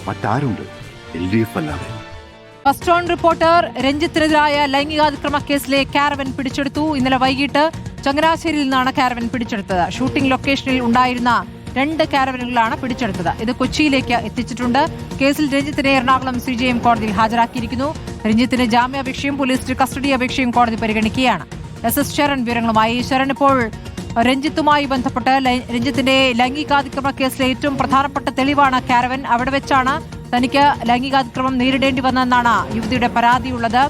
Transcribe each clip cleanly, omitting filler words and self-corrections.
മറ്റാരുണ്ട് LDF അല്ലാതെ? First on reporter രഞ്ജിത്തിനെതിരായ ലൈംഗികാതിക്രമ കേസിലെ caravan പിടിച്ചെടുത്തു. ഇന്നലെ വൈകിട്ട് ചങ്ങനാശ്ശേരിയിൽ നിന്നാണ് കാരവൻ പിടിച്ചെടുത്തത്. ഷൂട്ടിംഗ് ലൊക്കേഷനിൽ ഉണ്ടായിരുന്ന 2 കാരവനുകളാണ് പിടിച്ചെടുത്തത്. ഇത് കൊച്ചിയിലേക്ക് എത്തിച്ചിട്ടുണ്ട്. കേസിൽ രഞ്ജിത്തിനെ എറണാകുളം CJM കോടതിയിൽ ഹാജരാക്കിയിരിക്കുന്നു. രഞ്ജിത്തിന് ജാമ്യാപേക്ഷയും പോലീസ് കസ്റ്റഡി അപേക്ഷയും കോടതി പരിഗണിക്കുകയാണ്. SS ശരൺ വിവരങ്ങളുമായി. ശരൺ, ഇപ്പോൾ രഞ്ജിത്തുമായി ബന്ധപ്പെട്ട് രഞ്ജിത്തിന്റെ ലൈംഗികാതിക്രമ കേസിലെ ഏറ്റവും പ്രധാനപ്പെട്ട തെളിവാണ് കാരവൻ. അവിടെ വെച്ചാണ് തനിക്ക് ലൈംഗികാതിക്രമം നേരിടേണ്ടി വന്നതെന്നാണ് യുവതിയുടെ പരാതിയുള്ളത്.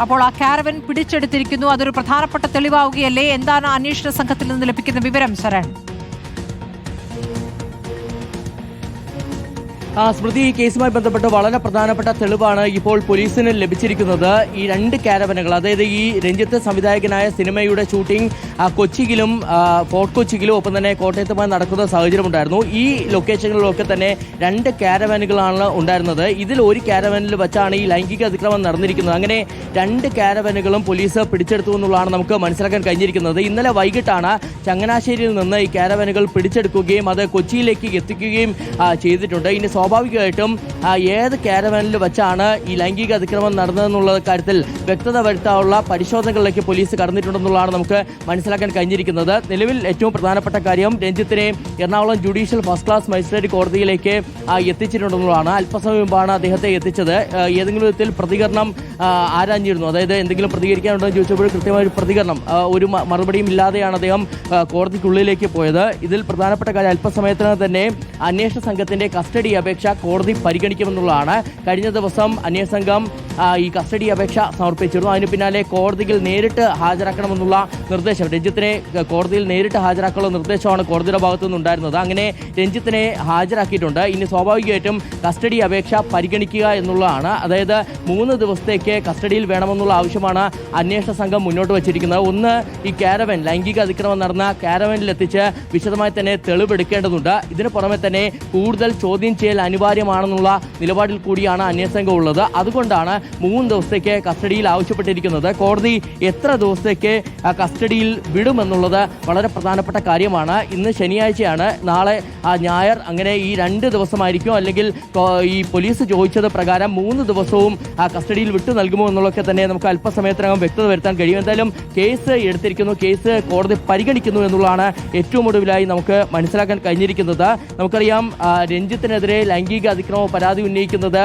അപ്പോൾ ആ കാരവൻ പിടിച്ചെടുത്തിരിക്കുന്നു. അതൊരു പ്രധാനപ്പെട്ട തെളിവാവുകയല്ലേ? എന്താണ് അന്വേഷണ സംഘത്തിൽ നിന്ന് ലഭിക്കുന്ന വിവരം ശരൺ? സ്മൃതി, ഈ കേസുമായി ബന്ധപ്പെട്ട് വളരെ പ്രധാനപ്പെട്ട തെളിവാണ് ഇപ്പോൾ പോലീസിന് ലഭിച്ചിരിക്കുന്നത്. ഈ 2 കാരവനുകൾ, അതായത് ഈ രഞ്ജിത്ത് സംവിധായകനായ സിനിമയുടെ ഷൂട്ടിംഗ് കൊച്ചിയിലും ഫോർട്ട് കൊച്ചിയിലും ഒപ്പം തന്നെ കോട്ടയത്തുമായി നടക്കുന്ന സാഹചര്യമുണ്ടായിരുന്നു. ഈ ലൊക്കേഷനുകളിലൊക്കെ തന്നെ 2 കാരവനുകളാണ് ഉണ്ടായിരുന്നത്. ഇതിൽ ഒരു കാരവനിൽ വെച്ചാണ് ഈ ലൈംഗിക അതിക്രമം നടന്നിരിക്കുന്നത്. അങ്ങനെ 2 കാരവനുകളും പോലീസ് പിടിച്ചെടുത്തു എന്നുള്ളതാണ് നമുക്ക് മനസ്സിലാക്കാൻ കഴിഞ്ഞിരിക്കുന്നത്. ഇന്നലെ വൈകിട്ടാണ് ചങ്ങനാശ്ശേരിയിൽ നിന്ന് ഈ കാരവനുകൾ പിടിച്ചെടുക്കുകയും അത് കൊച്ചിയിലേക്ക് എത്തിക്കുകയും ചെയ്തിട്ടുണ്ട്. ഇനി സ്വാഭാവികമായിട്ടും ഏത് കാരവനിൽ വെച്ചാണ് ഈ ലൈംഗിക അതിക്രമം നടന്നതെന്നുള്ള കാര്യത്തിൽ വ്യക്തത വരുത്താനുള്ള പരിശോധനകളിലേക്ക് പോലീസ് കടന്നിട്ടുണ്ടെന്നുള്ളതാണ് നമുക്ക് മനസ്സിലാക്കാൻ കഴിഞ്ഞിരിക്കുന്നത്. നിലവിൽ ഏറ്റവും പ്രധാനപ്പെട്ട കാര്യം രഞ്ജിത്തിനെ Ernakulam judicial first class magistrate കോടതിയിലേക്ക് എത്തിച്ചിട്ടുണ്ടെന്നുള്ളതാണ്. അല്പസമയം മുമ്പാണ് അദ്ദേഹത്തെ എത്തിച്ചത്. ഏതെങ്കിലും വിധത്തിൽ പ്രതികരണം ആരാഞ്ഞിരുന്നു, അതായത് എന്തെങ്കിലും പ്രതികരിക്കാനുണ്ടോ എന്ന് ചോദിച്ചപ്പോൾ കൃത്യമായ ഒരു പ്രതികരണം, ഒരു മറുപടിയും ഇല്ലാതെയാണ് അദ്ദേഹം കോടതിക്കുള്ളിലേക്ക് പോയത്. ഇതിൽ പ്രധാനപ്പെട്ട കാര്യം അല്പസമയത്തിന് തന്നെ അന്വേഷണ സംഘത്തിന്റെ കസ്റ്റഡി അപേക്ഷ കോടതി പരിഗണിക്കുമെന്നുള്ളതാണ്. കഴിഞ്ഞ ദിവസം അന്വേഷണ സംഘം ഈ കസ്റ്റഡി അപേക്ഷ സമർപ്പിച്ചിരുന്നു. അതിന് പിന്നാലെ കോടതിയിൽ നേരിട്ട് ഹാജരാക്കണമെന്നുള്ള നിർദ്ദേശം, രഞ്ജിത്തിനെ കോടതിയിൽ നേരിട്ട് ഹാജരാക്കാനുള്ള നിർദ്ദേശമാണ് കോടതിയുടെ ഭാഗത്തു നിന്നുണ്ടായിരുന്നത്. അങ്ങനെ രഞ്ജിത്തിനെ ഹാജരാക്കിയിട്ടുണ്ട്. ഇനി സ്വാഭാവികമായിട്ടും കസ്റ്റഡി അപേക്ഷ പരിഗണിക്കുക എന്നുള്ളതാണ്. അതായത് 3 ദിവസത്തേക്ക് കസ്റ്റഡിയിൽ വേണമെന്നുള്ള ആവശ്യമാണ് അന്വേഷണ സംഘം മുന്നോട്ട് വച്ചിരിക്കുന്നത്. ഒന്ന്, ഈ കാരവൻ, ലൈംഗിക അതിക്രമം നടന്ന കാരവനിലെത്തിച്ച് വിശദമായി തന്നെ തെളിവെടുക്കേണ്ടതുണ്ട്. ഇതിന് പുറമെ തന്നെ കൂടുതൽ ചോദ്യം ചെയ്യൽ അനിവാര്യമാണെന്നുള്ള നിലപാടിൽ കൂടിയാണ് അന്വേഷണ സംഘം ഉള്ളത്. അതുകൊണ്ടാണ് 3 ദിവസത്തേക്ക് കസ്റ്റഡിയിൽ ആവശ്യപ്പെട്ടിരിക്കുന്നത്. കോടതി എത്ര ദിവസത്തേക്ക് കസ്റ്റഡിയിൽ വിടുമെന്നുള്ളത് വളരെ പ്രധാനപ്പെട്ട കാര്യമാണ്. ഇന്ന് ശനിയാഴ്ചയാണ്, നാളെ ഞായർ. അങ്ങനെ ഈ 2 ദിവസമായിരിക്കും, അല്ലെങ്കിൽ ഈ പോലീസ് ചോദിച്ചത് പ്രകാരം 3 ദിവസവും കസ്റ്റഡിയിൽ വിട്ടു നൽകുമോ എന്നുള്ളതൊക്കെ തന്നെ നമുക്ക് അല്പസമയത്തിനകം വ്യക്തത വരുത്താൻ കഴിയും. എന്തായാലും കേസ് എടുത്തിരിക്കുന്നു, കേസ് കോടതി പരിഗണിക്കുന്നു എന്നുള്ളതാണ് ഏറ്റവും ഒടുവിലായി നമുക്ക് മനസ്സിലാക്കാൻ കഴിഞ്ഞിരിക്കുന്നത്. നമുക്കറിയാം, രഞ്ജിത്തിനെതിരെ ലൈംഗിക അതിക്രമ പരാതി ഉന്നയിക്കുന്നത്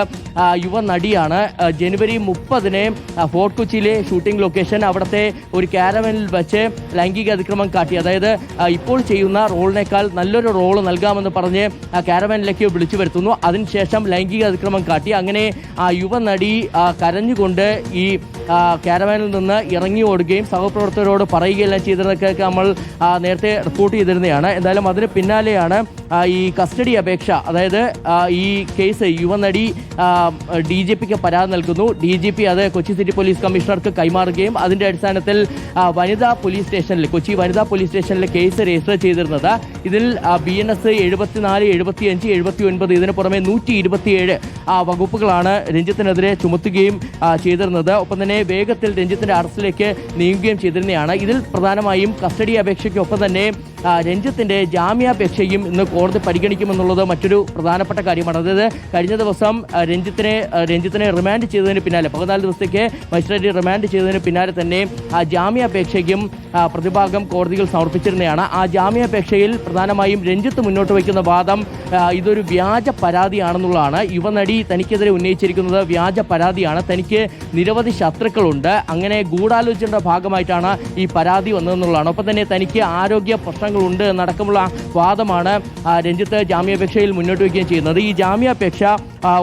യുവ നടിയാണ്. ജനുവരി 30-ന് ഫോർട്ട് കൊച്ചിയിലെ ഷൂട്ടിംഗ് ലൊക്കേഷൻ, അവിടുത്തെ ഒരു കാരവനിൽ വെച്ച് ലൈംഗിക അതിക്രമം കാട്ടി. അതായത് ഇപ്പോൾ ചെയ്യുന്ന റോളിനേക്കാൾ നല്ലൊരു റോള് നൽകാമെന്ന് പറഞ്ഞ് കാരവനിലേക്ക് വിളിച്ചു വരുത്തുന്നു. അതിനുശേഷം ലൈംഗിക അതിക്രമം കാട്ടി. അങ്ങനെ യുവ നടി കരഞ്ഞുകൊണ്ട് ഈ കാരവാനിൽ നിന്ന് ഇറങ്ങി ഓടുകയും സഹപ്രവർത്തകരോട് പറയുകയെല്ലാം ചെയ്തതൊക്കെ നമ്മൾ നേരത്തെ റിപ്പോർട്ട് ചെയ്തിരുന്നതാണ്. എന്തായാലും അതിന് പിന്നാലെയാണ് ഈ കസ്റ്റഡി അപേക്ഷ, അതായത് ഈ കേസ് യുവനടി DGPക്ക് പരാതി നൽകുന്നു. DGP അത് കൊച്ചി സിറ്റി പോലീസ് കമ്മീഷണർക്ക് കൈമാറുകയും അതിന്റെ അടിസ്ഥാനത്തിൽ വനിതാ പോലീസ് സ്റ്റേഷനിൽ, കൊച്ചി വനിതാ പോലീസ് സ്റ്റേഷനിൽ കേസ് രജിസ്റ്റർ ചെയ്തിരുന്നത്. ഇതിൽ BNS 74, 75, 79 ഇതിന് പുറമെ 127 വകുപ്പുകളാണ് രഞ്ജിത്തിനെതിരെ ചുമത്തുകയും ചെയ്തിരുന്നത്. ഒപ്പം തന്നെ വേഗത്തിൽ രഞ്ജിത്തിന്റെ അറസ്റ്റിലേക്ക് നീങ്ങുകയും ചെയ്തിരുന്നതാണ്. ഇതിൽ പ്രധാനമായും കസ്റ്റഡി അപേക്ഷയ്ക്കൊപ്പം തന്നെ രഞ്ജിത്തിന്റെ ജാമ്യാപേക്ഷയും ഇന്ന് കോടതി പരിഗണിക്കുമെന്നുള്ളത് മറ്റൊരു പ്രധാനപ്പെട്ട കാര്യമാണ്. അതായത് കഴിഞ്ഞ ദിവസം രഞ്ജിത്തിനെ റിമാൻഡ് ചെയ്തതിന് പിന്നാലെ, 14 ദിവസത്തേക്ക് മജിസ്ട്രേറ്റ് റിമാൻഡ് ചെയ്തതിന് പിന്നാലെ തന്നെ ജാമ്യാപേക്ഷയ്ക്കും പ്രതിഭാഗം കോടതിയിൽ സമർപ്പിച്ചിരുന്നതാണ്. ആ ജാമ്യാപേക്ഷയിൽ പ്രധാനമായും രഞ്ജിത്ത് മുന്നോട്ട് വയ്ക്കുന്ന വാദം ഇതൊരു വ്യാജ പരാതിയാണെന്നുള്ളതാണ്. യുവനടി തനിക്കെതിരെ ഉന്നയിച്ചിരിക്കുന്നത് വ്യാജ പരാതിയാണ്, തനിക്ക് നിരവധി ശത്രുക്കളുണ്ട്, അങ്ങനെ ഗൂഢാലോചനയുടെ ഭാഗമായിട്ടാണ് ഈ പരാതി വന്നതെന്നുള്ളതാണ്. ഒപ്പം തന്നെ തനിക്ക് ആരോഗ്യ പ്രശ്നങ്ങളുണ്ട് എന്നടക്കമുള്ള വാദമാണ് രഞ്ജിത്ത് ജാമ്യാപേക്ഷയിൽ മുന്നോട്ട് വയ്ക്കുകയും ചെയ്യുന്നത്. ഈ ജാമ്യാപേക്ഷ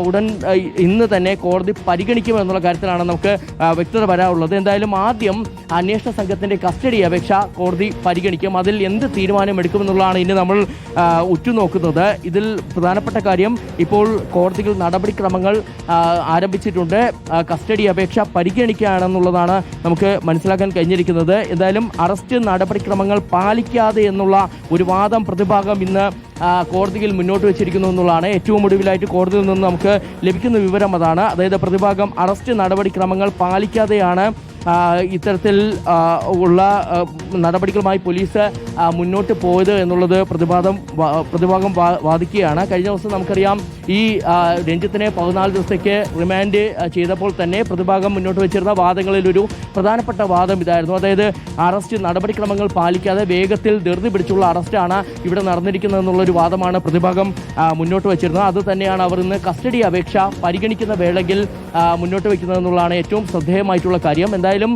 ഉടൻ ഇന്ന് തന്നെ കോടതി പരിഗണിക്കുമെന്നുള്ള കാര്യത്തിലാണ് നമുക്ക് വ്യക്തത വരാനുള്ളത്. എന്തായാലും ആദ്യം അന്വേഷണ സംഘത്തിന്റെ കസ്റ്റഡി അപേക്ഷ കോടതി പരിഗണിക്കും. അതിൽ എന്ത് തീരുമാനം എടുക്കുമെന്നുള്ളതാണ് ഇനി നമ്മൾ ഉറ്റുനോക്കുന്നത്. ഇതിൽ പ്രധാനപ്പെട്ട കാര്യം, ഇപ്പോൾ കോടതികൾ നടപടിക്രമങ്ങൾ ആരംഭിച്ചിട്ടുണ്ട്. കസ്റ്റഡി അപേക്ഷ പരിഗണിക്കുകയാണെന്നുള്ളതാണ് നമുക്ക് മനസ്സിലാക്കാൻ കഴിഞ്ഞിരിക്കുന്നത്. എന്തായാലും അറസ്റ്റ് നടപടിക്രമങ്ങൾ പാലിക്കാതെ എന്നുള്ള ഒരു വാദം പ്രതിഭാഗം ഇന്ന് കോടതിയിൽ മുന്നോട്ട് വെച്ചിരിക്കുന്നു എന്നുള്ളതാണ്. ഏറ്റവും ഒടുവിലായിട്ട് കോടതിയിൽ നിന്ന് നമുക്ക് ലഭിക്കുന്ന വിവരം അതാണ്. അതായത് പ്രതിഭാഗം അറസ്റ്റ് നടപടിക്രമങ്ങൾ പാലിക്കാതെയാണ് ഇത്തരത്തിൽ ഉള്ള നടപടികളുമായി പോലീസ് മുന്നോട്ട് പോയത് എന്നുള്ളത് പ്രതിഭാഗം വാദിക്കുകയാണ്. കഴിഞ്ഞ ദിവസം നമുക്കറിയാം ഈ രഞ്ജിത്തിനെ 14 ദിവസത്തേക്ക് റിമാൻഡ് ചെയ്തപ്പോൾ തന്നെ പ്രതിഭാഗം മുന്നോട്ട് വെച്ചിരുന്ന വാദങ്ങളിൽ ഒരു പ്രധാനപ്പെട്ട വാദം ഇതായിരുന്നു. അതായത് അറസ്റ്റ് നടപടിക്രമങ്ങൾ പാലിക്കാതെ വേഗത്തിൽ ധൃതി പിടിച്ചുള്ള അറസ്റ്റാണ് ഇവിടെ നടന്നിരിക്കുന്നതെന്നുള്ളൊരു വാദമാണ് പ്രതിഭാഗം മുന്നോട്ട് വെച്ചിരുന്നത്. അത് തന്നെയാണ് അവർ ഇന്ന് കസ്റ്റഡി അപേക്ഷ പരിഗണിക്കുന്ന വേളയിൽ മുന്നോട്ട് വയ്ക്കുന്നതെന്നുള്ളതാണ് ഏറ്റവും ശ്രദ്ധേയമായിട്ടുള്ള കാര്യം. എന്തായാലും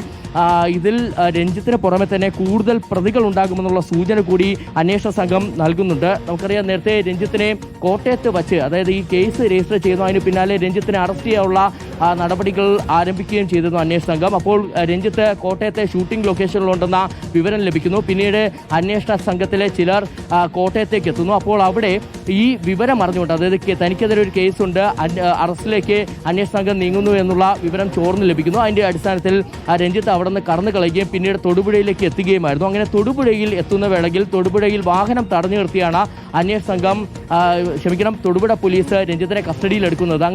ഇതിൽ രഞ്ജിത്തിന് പുറമെ തന്നെ കൂടുതൽ പ്രതികൾ ഉണ്ടാകുമെന്നുള്ള സൂചന കൂടി അന്വേഷണ സംഘം നൽകുന്നുണ്ട്. നമുക്കറിയാം നേരത്തെ രഞ്ജിത്തിനെ കോട്ടയത്ത് വച്ച്, അതായത് ഈ കേസ് രജിസ്റ്റർ ചെയ്യുന്നു, അതിന് പിന്നാലെ രഞ്ജിത്തിനെ അറസ്റ്റ് ചെയ്യാനുള്ള നടപടികൾ ആരംഭിക്കുകയും ചെയ്തിരുന്നു അന്വേഷണ സംഘം. അപ്പോൾ രഞ്ജിത്ത് കോട്ടയത്തെ ഷൂട്ടിംഗ് ലൊക്കേഷനിലുണ്ടെന്ന വിവരം ലഭിക്കുന്നു. പിന്നീട് അന്വേഷണ സംഘത്തിലെ ചിലർ കോട്ടയത്തേക്ക് എത്തുന്നു. അപ്പോൾ അവിടെ ഈ വിവരം അറിഞ്ഞുകൊണ്ട്, അതായത് തനിക്കെതിരെ ഒരു കേസുണ്ട്, അറസ്റ്റിലേക്ക് അന്വേഷണ സംഘം നീങ്ങുന്നു എന്നുള്ള വിവരം ചോർന്ന് ലഭിക്കുന്നു. അതിൻ്റെ അടിസ്ഥാനത്തിൽ രഞ്ജിത്ത് അവിടെ നിന്ന് കടന്നു കളയുകയും പിന്നീട് തൊടുപുഴയിലേക്ക് എത്തുകയുമായിരുന്നു. അങ്ങനെ തൊടുപുഴയിൽ എത്തുന്ന വേളയിൽ തൊടുപുഴയിൽ വാഹനം തടഞ്ഞു നിർത്തിയാണ് അന്വേഷണ സംഘം തൊടുപുഴ പോലീസ് രഞ്ജിത്തിനെ കസ്റ്റഡിയിലെടുക്കുന്നത്.